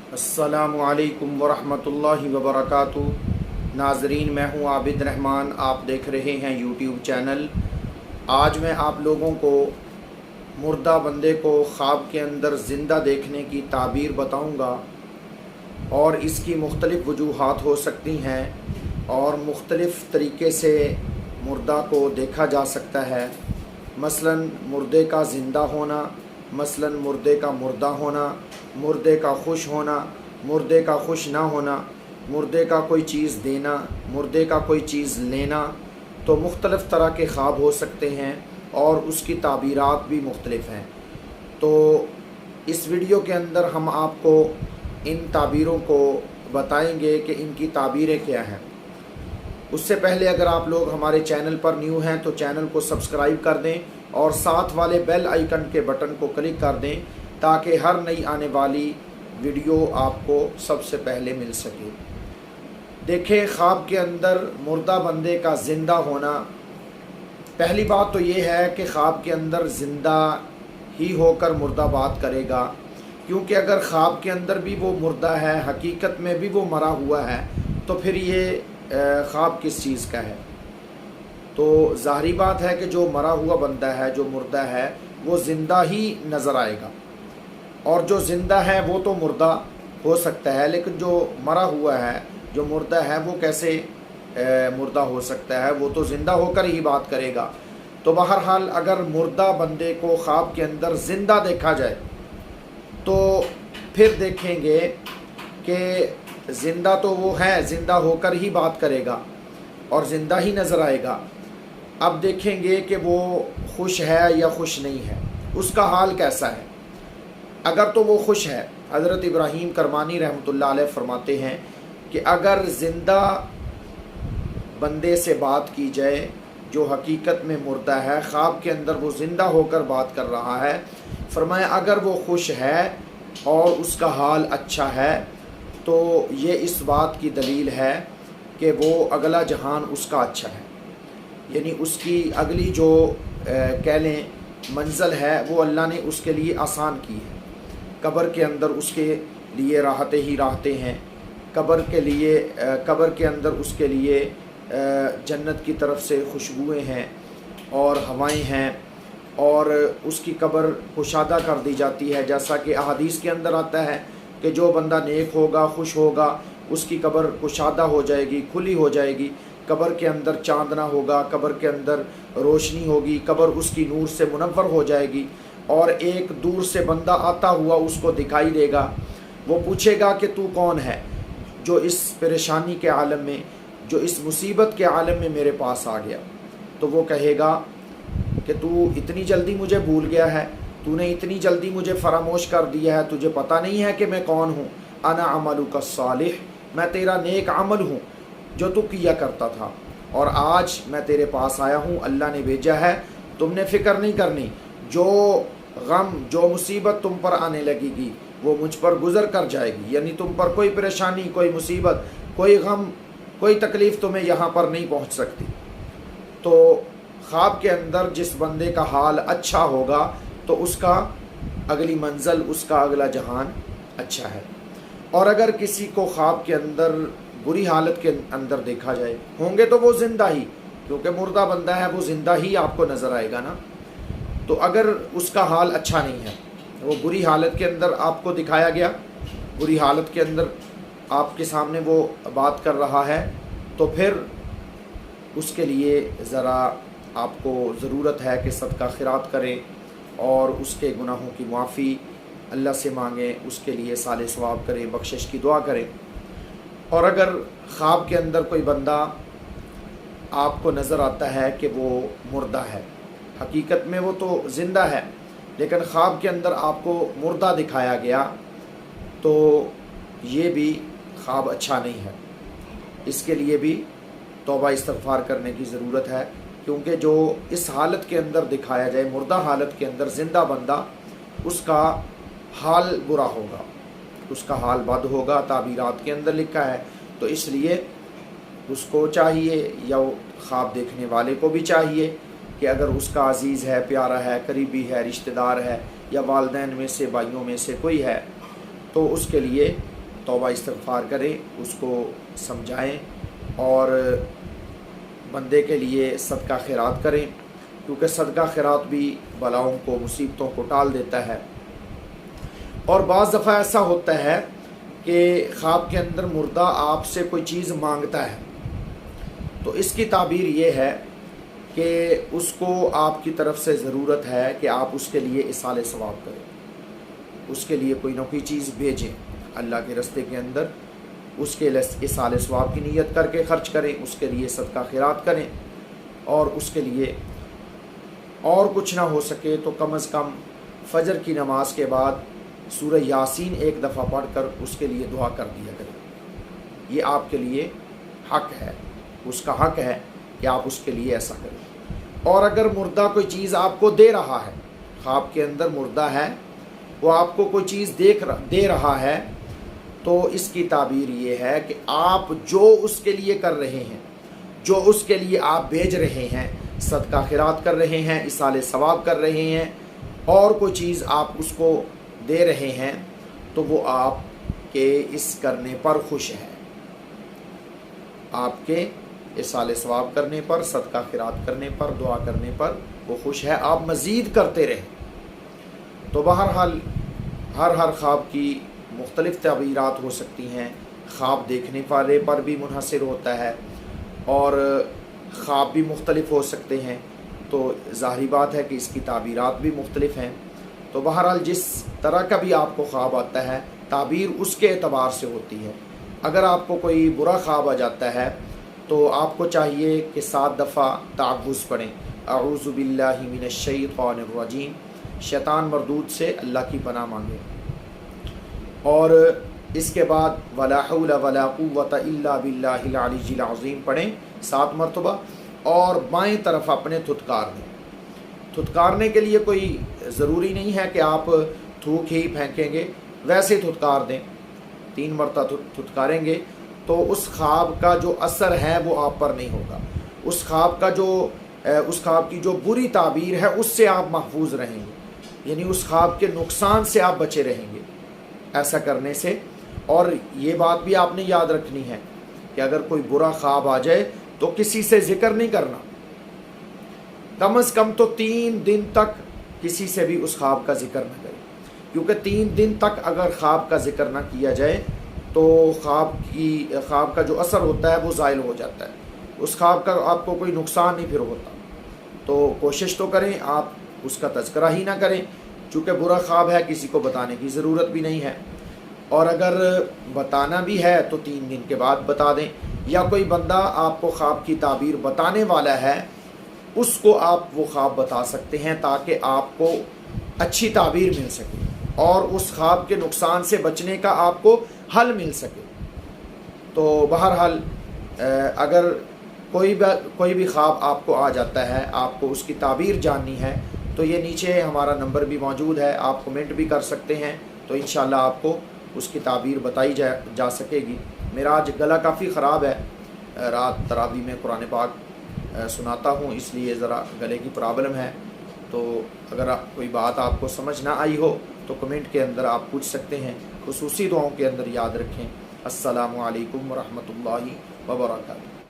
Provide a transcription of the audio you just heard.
अस्सलामु अलैकुम वरहमतुल्लाहि वबरकातुहू। नाजरीन, मैं हूँ आबिद रहमान, आप देख रहे हैं यूट्यूब चैनल। आज मैं आप लोगों को मुर्दा बंदे को ख्वाब के अंदर ज़िंदा देखने की ताबीर बताऊँगा और इसकी मुख्तलिफ़ वजूहात हो सकती हैं और मुख्तलिफ़ तरीक़े से मुर्दा को देखा जा सकता है। मसलन मुर्दे का ज़िंदा होना, मसलन मुर्दे का मुर्दा होना, मुर्दे का खुश होना, मुर्दे का खुश ना होना, मुर्दे का कोई चीज़ देना, मुर्दे का कोई चीज़ लेना। तो मुख्तलिफ़ तरह के ख्वाब हो सकते हैं और उसकी ताबीरात भी मुख्तलिफ़ हैं। तो इस वीडियो के अंदर हम आपको इन ताबीरों को बताएंगे कि इनकी ताबीरें क्या हैं। उससे पहले अगर आप लोग हमारे चैनल पर न्यू हैं तो चैनल को सब्सक्राइब कर दें और साथ वाले बेल आइकन के बटन को क्लिक कर दें ताकि हर नई आने वाली वीडियो आपको सबसे पहले मिल सके। देखें, ख्वाब के अंदर मुर्दा बंदे का ज़िंदा होना, पहली बात तो ये है कि ख्वाब के अंदर ज़िंदा ही होकर मुर्दा बात करेगा, क्योंकि अगर ख्वाब के अंदर भी वो मुर्दा है, हकीकत में भी वो मरा हुआ है, तो फिर ये ख्वाब किस चीज़ का है। तो ज़ाहिरी बात है कि जो मरा हुआ बंदा है, जो मुर्दा है, वो ज़िंदा ही नज़र आएगा। और जो ज़िंदा है वो तो मुर्दा हो सकता है, लेकिन जो मरा हुआ है, जो मुर्दा है, वो कैसे मुर्दा हो सकता है? वो तो ज़िंदा होकर ही बात करेगा। तो बहरहाल अगर मुर्दा बंदे को ख्वाब के अंदर ज़िंदा देखा जाए तो फिर देखेंगे कि ज़िंदा तो वो है, ज़िंदा होकर ही बात करेगा और ज़िंदा ही नज़र आएगा। अब देखेंगे कि वो खुश है या खुश नहीं है, उसका हाल कैसा है। अगर तो वो खुश है, हज़रत इब्राहीम करमानी रहमतुल्लाह अलैह फरमाते हैं कि अगर ज़िंदा बंदे से बात की जाए जो हकीकत में मुर्दा है, ख्वाब के अंदर वो ज़िंदा होकर बात कर रहा है, फरमाया अगर वो खुश है और उसका हाल अच्छा है तो ये इस बात की दलील है कि वो अगला जहान उसका अच्छा है, यानी उसकी अगली जो कह लें मंज़िल है वो अल्लाह ने उसके लिए आसान की है। कब्र के अंदर उसके लिए राहतें ही राहतें हैं, कब्र के अंदर उसके लिए जन्नत की तरफ से खुशबुएँ हैं और हवाएं हैं और उसकी कब्र कुशादा कर दी जाती है। जैसा कि अहादीस के अंदर आता है कि जो बंदा नेक होगा, खुश होगा, उसकी कब्र कुशादा हो जाएगी, खुली हो जाएगी। कब्र के अंदर चांदना होगा, कब्र के अंदर रोशनी होगी, कब्र उसकी नूर से मुनव्वर हो जाएगी और एक दूर से बंदा आता हुआ उसको दिखाई देगा। वो पूछेगा कि तू कौन है, जो इस परेशानी के आलम में, जो इस मुसीबत के आलम में मेरे पास आ गया। तो वो कहेगा कि तू इतनी जल्दी मुझे भूल गया है, तूने इतनी जल्दी मुझे फरामोश कर दिया है, तुझे पता नहीं है कि मैं कौन हूँ। अना अमलुका सालिह, मैं तेरा नेक अमल हूँ जो तू किया करता था और आज मैं तेरे पास आया हूँ, अल्लाह ने भेजा है। तुमने फ़िक्र नहीं करनी, जो गम, जो मुसीबत तुम पर आने लगेगी वो मुझ पर गुज़र कर जाएगी, यानी तुम पर कोई परेशानी, कोई मुसीबत, कोई गम, कोई तकलीफ़ तुम्हें यहाँ पर नहीं पहुँच सकती। तो ख्वाब के अंदर जिस बंदे का हाल अच्छा होगा तो उसका अगली मंजिल, उसका अगला जहान अच्छा है। और अगर किसी को ख्वाब के अंदर बुरी हालत के अंदर देखा जाए, होंगे तो वो ज़िंदा ही, क्योंकि मुर्दा बंदा है, वो ज़िंदा ही आपको नज़र आएगा ना। तो अगर उसका हाल अच्छा नहीं है, वो बुरी हालत के अंदर आपको दिखाया गया, बुरी हालत के अंदर आपके सामने वो बात कर रहा है, तो फिर उसके लिए ज़रा आपको ज़रूरत है कि सदका खैरात करें और उसके गुनाहों की माफ़ी अल्लाह से मांगें, उसके लिए साले सवाब करें, बख्शिश की दुआ करें। और अगर ख्वाब के अंदर कोई बंदा आपको नज़र आता है कि वो मुर्दा है, हकीकत में वो तो ज़िंदा है, लेकिन ख्वाब के अंदर आपको मुर्दा दिखाया गया, तो ये भी ख्वाब अच्छा नहीं है। इसके लिए भी तौबा इस्तग़फ़ार करने की ज़रूरत है, क्योंकि जो इस हालत के अंदर दिखाया जाए, मुर्दा हालत के अंदर ज़िंदा बंदा, उसका हाल बुरा होगा, उसका हाल बद होगा, ताबीरात के अंदर लिखा है। तो इसलिए उसको चाहिए, या ख्वाब देखने वाले को भी चाहिए कि अगर उसका अज़ीज़ है, प्यारा है, करीबी है, रिश्तेदार है, या वालिदैन में से, भाइयों में से कोई है, तो उसके लिए तौबा इस्तिग़फ़ार करें, उसको समझाएं और बंदे के लिए सदका खैरात करें, क्योंकि सदका खैरात भी बलाओं को, मुसीबतों को टाल देता है। और बाज़ दफ़ा ऐसा होता है कि ख्वाब के अंदर मुर्दा आपसे कोई चीज़ मांगता है, तो इसकी ताबीर ये है कि उसको आपकी तरफ से ज़रूरत है कि आप उसके लिए इसाले सवाब करें, उसके लिए कोई ना कोई चीज़ भेजें अल्लाह के रस्ते के अंदर, उसके इसाले सवाब की नीयत करके ख़र्च करें, उसके लिए सदका खैरात करें, और उसके लिए और कुछ ना हो सके तो कम अज़ कम फ़जर की नमाज के बाद सूरह यासीन एक दफ़ा पढ़ कर उसके लिए दुआ कर दिया करें। ये आपके लिए हक़ है, उसका हक़ है कि आप उसके लिए ऐसा करें। और अगर मुर्दा कोई चीज़ आपको दे रहा है, ख्वाब के अंदर मुर्दा है, वो आपको कोई चीज़ दे रहा है, तो इसकी ताबीर ये है कि आप जो उसके लिए कर रहे हैं, जो उसके लिए आप भेज रहे हैं, सदका खैरात कर रहे हैं, इसाले सवाब कर रहे हैं, और कोई चीज़ आप उसको दे रहे हैं, तो वो आपके इस करने पर खुश है, आपके इसाले सवाब करने पर, सदका खैरात करने पर, दुआ करने पर वो खुश है। आप मज़ीद करते रहें। तो बहरहाल हर ख्वाब की मुख्तलिफ़ ताबीरात हो सकती हैं, ख्वाब देखने वाले पर भी मुनहसर होता है, और ख्वाब भी मुख्तलिफ़ हो सकते हैं, तो ज़ाहिरी बात है कि इसकी ताबीरात भी मुख्तलिफ़ हैं। तो बहरहाल जिस तरह का भी आपको ख्वाब आता है, ताबीर उसके एतबार से होती है। अगर आपको कोई बुरा ख्वाब आ जाता है तो आपको चाहिए कि 7 दफ़ा तावुज़ पढ़ें, अऊज़ु बिल्लाहि मिनश शैतानिर रजीम, शैतान मरदूद से अल्लाह की पनाह मांगें, और इसके बाद वला हौला वला कुव्वता इल्ला बिल्लाहिल अलिय्यिल अज़ीम पढ़ें 7 मरतबा, और बाएं तरफ अपने थुतकार दें। थुतकारने के लिए कोई ज़रूरी नहीं है कि आप थूक ही फेंकेंगे, वैसे थुतकार दें, 3 मरतबा थुतकारेंगे तो उस ख्वाब का जो असर है वो आप पर नहीं होगा। उस ख्वाब की जो बुरी ताबीर है उससे आप महफूज रहेंगे, यानी उस ख्वाब के नुकसान से आप बचे रहेंगे ऐसा करने से। और ये बात भी आपने याद रखनी है कि अगर कोई बुरा ख्वाब आ जाए तो किसी से ज़िक्र नहीं करना, कम अज़ कम तो 3 दिन तक किसी से भी उस ख्वाब का ज़िक्र न करें, क्योंकि 3 दिन तक अगर ख्वाब का ज़िक्र ना किया जाए तो ख्वाब का जो असर होता है वो ज़ाइल हो जाता है, उस ख्वाब का आपको कोई नुकसान नहीं फिर होता। तो कोशिश तो करें आप उसका तज़किरा ही ना करें, चूँकि बुरा ख्वाब है, किसी को बताने की ज़रूरत भी नहीं है, और अगर बताना भी है तो 3 दिन के बाद बता दें, या कोई बंदा आपको ख्वाब की ताबीर बताने वाला है उसको आप वो ख्वाब बता सकते हैं, ताकि आपको अच्छी ताबीर मिल सके और उस ख्वाब के नुकसान से बचने का आपको हल मिल सके। तो बहरहाल अगर कोई भी ख्वाब आपको आ जाता है, आपको उसकी ताबीर जाननी है, तो ये नीचे हमारा नंबर भी मौजूद है, आप कमेंट भी कर सकते हैं, तो इंशाल्लाह आपको उसकी ताबीर बताई जा सकेगी। मेरा आज गला काफ़ी ख़राब है, रात तरावी में कुरान पाक सुनाता हूँ, इसलिए ज़रा गले की प्रॉब्लम है। तो अगर कोई बात आपको समझ ना आई हो तो कमेंट के अंदर आप पूछ सकते हैं। खुसूसी दुआओं के अंदर याद रखें। अस्सलामु अलैकुम व रहमतुल्लाहि व बरकातुहू।